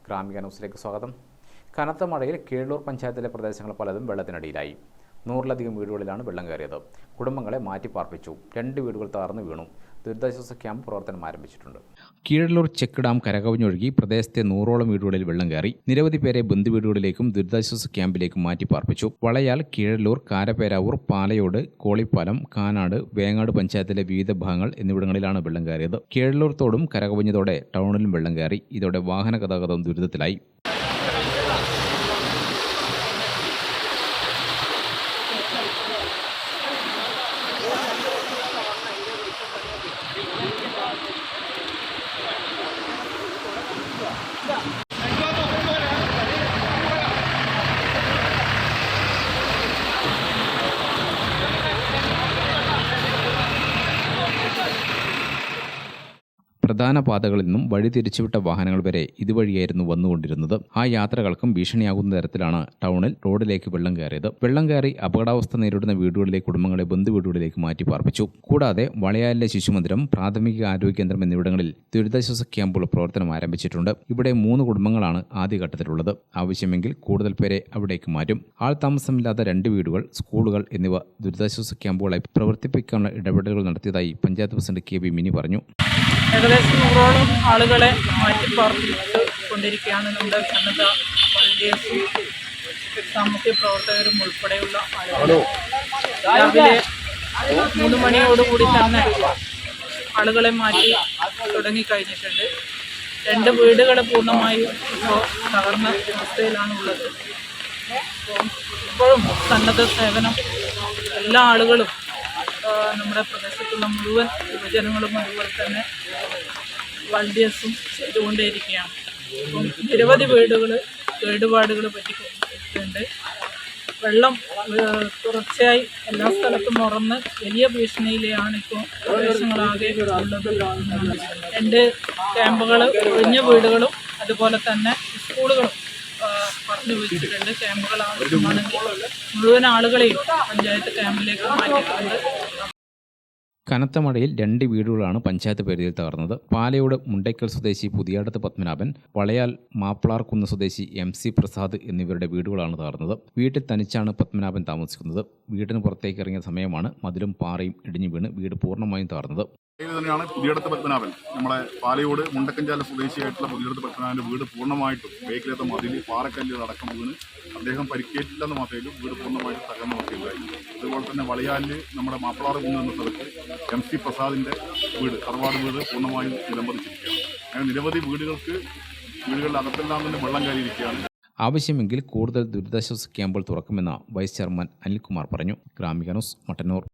ഗ്രാമിക ന്യൂസിലേക്ക് സ്വാഗതം. കനത്ത മഴയിൽ കീഴല്ലൂർ പഞ്ചായത്തിലെ പ്രദേശങ്ങൾ പലതും വെള്ളത്തിനടിയിലായി. 100-ലധികം വീടുകളിലാണ് വെള്ളം കയറിയത്. കുടുംബങ്ങളെ മാറ്റിപ്പാർപ്പിച്ചു. 2 വീടുകൾ തകർന്നു വീണു. ദുരിതാശ്വാസ ക്യാമ്പ് പ്രവർത്തനം ആരംഭിച്ചിട്ടുണ്ട്. കീഴല്ലൂർ ചെക്ക് ഡാം കരകവിഞ്ഞൊഴുകി പ്രദേശത്തെ 100ഓളം വീടുകളിൽ വെള്ളം കയറി. നിരവധി പേരെ ബന്ധുവീടുകളിലേക്കും ദുരിതാശ്വാസ ക്യാമ്പിലേക്കും മാറ്റിപ്പാർപ്പിച്ചു. വളയാൽ, കീഴല്ലൂർ, കാരപ്പേരാവൂർ, പാലയോട്, കോളിപ്പാലം, കാനാട്, വേങ്ങാട് പഞ്ചായത്തിലെ വിവിധ ഭാഗങ്ങൾ എന്നിവിടങ്ങളിലാണ് വെള്ളം കയറിയത്. കീഴല്ലൂർ തോടും കരകവിഞ്ഞതോടെ ടൗണിലും വെള്ളം കയറി. ഇതോടെ വാഹന ഗതാഗതം ദുരിതത്തിലായി. പ്രധാന പാതകളിൽ നിന്നും വഴിതിരിച്ചുവിട്ട വാഹനങ്ങൾ വരെ ഇതുവഴിയായിരുന്നു വന്നുകൊണ്ടിരുന്നത്. ആ യാത്രകൾക്കും ഭീഷണിയാകുന്ന തരത്തിലാണ് ടൗണിൽ റോഡിലേക്ക് വെള്ളം കയറിയത്. വെള്ളം കയറി അപകടാവസ്ഥ നേരിടുന്ന വീടുകളിലെ കുടുംബങ്ങളെ ബന്ധുവീടുകളിലേക്ക് മാറ്റിപ്പാർപ്പിച്ചു. കൂടാതെ വളയാലിലെ ശിശുമന്ദിരം, പ്രാഥമിക ആരോഗ്യ കേന്ദ്രം എന്നിവിടങ്ങളിൽ ദുരിതാശ്വാസ ക്യാമ്പുകൾ പ്രവർത്തനം ആരംഭിച്ചിട്ടുണ്ട്. ഇവിടെ 3 കുടുംബങ്ങളാണ് ആദ്യഘട്ടത്തിലുള്ളത്. ആവശ്യമെങ്കിൽ കൂടുതൽ പേരെ അവിടേക്ക് മാറ്റും. ആൾ താമസമില്ലാത്ത 2 വീടുകൾ, സ്കൂളുകൾ എന്നിവ ദുരിതാശ്വാസ ക്യാമ്പുകളായി പ്രവർത്തിപ്പിക്കാനുള്ള ഇടപെടലുകൾ നടത്തിയതായി panchayat president K V Mini പറഞ്ഞു. ഏകദേശം 100ഓളം ആളുകളെ മാറ്റിപ്പാർപ്പിച്ചുകൊണ്ടിരിക്കുകയാണ് നമ്മുടെ സന്നദ്ധ വളണ്ടിയേഴ്സും സാമൂഹ്യ പ്രവർത്തകരും ഉൾപ്പെടെയുള്ള ആളുകൾ. രാവിലെ 3 മണിയോടുകൂടി തന്നെ ആളുകളെ മാറ്റി തുടങ്ങിക്കഴിഞ്ഞിട്ടുണ്ട്. 2 വീടുകൾ പൂർണ്ണമായും ഇപ്പോൾ തകർന്ന അവസ്ഥയിലാണുള്ളത്. ഇപ്പോഴും സന്നദ്ധ സേവനം എല്ലാ ആളുകളും നമ്മുടെ പ്രദേശത്തുള്ള മുഴുവൻ യുവജനങ്ങളും അതുപോലെ തന്നെ വളണ്ടിയേഴ്സും ചെയ്തുകൊണ്ടേയിരിക്കുകയാണ്. ഇപ്പം നിരവധി വീടുകൾ കേടുപാടുകൾ പറ്റിയിട്ടുണ്ട്. വെള്ളം തുടർച്ചയായി എല്ലാ സ്ഥലത്തും ഉറന്ന് വലിയ ഭീഷണിയിലാണ് ഇപ്പോൾ പ്രദേശങ്ങളാകെ ഉള്ളത്. 2 ക്യാമ്പുകൾ, ഒഴിഞ്ഞ വീടുകളും അതുപോലെ തന്നെ സ്കൂളുകളും പറഞ്ഞു വെച്ചിട്ടുണ്ട്. ക്യാമ്പുകൾ ആവശ്യമാണെങ്കിൽ മുഴുവൻ ആളുകളെയും പഞ്ചായത്ത് ക്യാമ്പിലേക്ക് മാറ്റിയിട്ടുണ്ട്. കനത്ത മഴയിൽ 2 വീടുകളാണ് പഞ്ചായത്ത് പരിധിയിൽ തകർന്നത്. പാലയോട് മുണ്ടയ്ക്കൽ സ്വദേശി പുതിയാടത്ത് പത്മനാഭൻ, വളയാൽ മാപ്പിളാർകുന്ന് സ്വദേശി MC പ്രസാദ് എന്നിവരുടെ വീടുകളാണ് തകർന്നത്. വീട്ടിൽ തനിച്ചാണ് പത്മനാഭൻ താമസിക്കുന്നത്. വീടിന് പുറത്തേക്ക് ഇറങ്ങിയ സമയമാണ് മതിലും പാറയും ഇടിഞ്ഞു വീണ് വീട് പൂർണ്ണമായും തകർന്നത്. തന്നെയാണ് പുതിയടത്ത് പത്മനാഭൻ. നമ്മളെ പാലയോട് മുണ്ടക്കഞ്ചാല സ്വദേശിയായിട്ടുള്ള പുതിയടത്ത് പത്മനാഭൻ്റെ വീട് പൂർണ്ണമായിട്ടും ബേക്കിലത്തെ മതിൽ പാറക്കല്ലുകൾ അടക്കം വീണ് അദ്ദേഹം പരിക്കേറ്റില്ലെന്ന് മാത്രമേ വീട് പൂർണ്ണമായിട്ടും തകർന്ന അവസ്ഥയിലായി. അതുപോലെ തന്നെ വളയാലിൽ നമ്മുടെ മാപ്പിളാർ കുന്ന് എന്ന സ്ഥലത്ത് MC പ്രസാദിൻ്റെ വീട്, തറവാട് വീട് പൂർണ്ണമായും നിലംപതിച്ചിരിക്കുകയാണ്. അങ്ങനെ നിരവധി വീടുകളുടെ അകത്തെല്ലാം തന്നെ വെള്ളം കയറിയിരിക്കുകയാണ്. ആവശ്യമെങ്കിൽ കൂടുതൽ ദുരിതാശ്വാസ ക്യാമ്പുകൾ തുറക്കുമെന്ന് വൈസ് ചെയർമാൻ അനിൽകുമാർ പറഞ്ഞു. ഗ്രാമിക ന്യൂസ്, മട്ടന്നൂർ.